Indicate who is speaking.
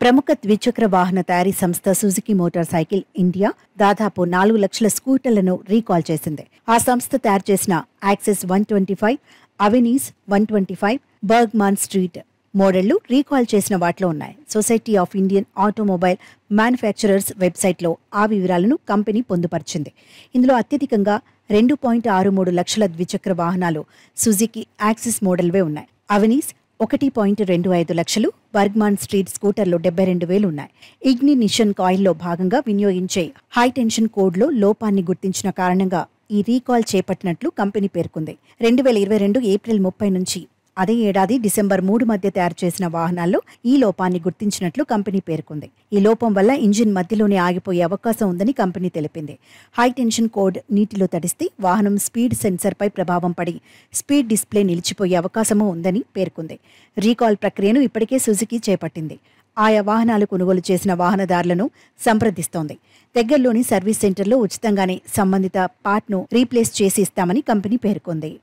Speaker 1: ప్రముఖ ద్విచక్ర వాహన తయారీ సంస్థ సుజుకి మోటార్ సైకిల్ ఇండియా దాదాపు 4 లక్షల స్కూటర్లను రీకాల్ చేసింది. ఆ సంస్థ తయారు చేసిన యాక్సెస్ 125, అవెనీస్ 125, బర్గ్మాన్ స్ట్రీట్ మోడళ్లు రీకాల్ చేసిన వాటిలో ఉన్నాయి. Society of Indian Automobile Manufacturers వెబ్సైట్లో ఆ వివరాలను కంపెనీ పొందుపరిచింది. ఇందులో అత్యధికంగా 2.63 లక్షల ద్విచక్ర వాహనాలు సుజుకి యాక్సెస్ మోడల్వే ఉన్నాయి. అవెనీస్ 1.25 లక్షలు, బర్గ్మాన్ స్ట్రీట్ స్కూటర్లు 72,000 ఉన్నాయి. ఇగ్నిషన్ కాయిల్లో భాగంగా వినియోగించే హై టెన్షన్ కోడ్లో లోపాన్ని గుర్తించిన కారణంగా ఈ రీకాల్ చేపట్టినట్లు కంపెనీ పేర్కొంది. 2022 ఏప్రిల్ 30 నుంచి అదే ఏడాది డిసెంబర్ 3 మధ్య తయారు చేసిన వాహనాల్లో ఈ లోపాన్ని గుర్తించినట్లు కంపెనీ పేర్కొంది. ఈ లోపం వల్ల ఇంజిన్ మధ్యలోనే ఆగిపోయే అవకాశం ఉందని కంపెనీ తెలిపింది. హై టెన్షన్ కోడ్ నీటిలో తడిస్తే వాహనం స్పీడ్ సెన్సర్పై ప్రభావం పడి స్పీడ్ డిస్ప్లే నిలిచిపోయే అవకాశమూ ఉందని పేర్కొంది. రీకాల్ ప్రక్రియను ఇప్పటికే సుజుకి చేపట్టింది. ఆయా వాహనాలు కొనుగోలు చేసిన వాహనదారులను సంప్రదిస్తోంది. దగ్గరలోని సర్వీస్ సెంటర్లో ఉచితంగానే సంబంధిత పార్ట్ను రీప్లేస్ చేసి ఇస్తామని కంపెనీ పేర్కొంది.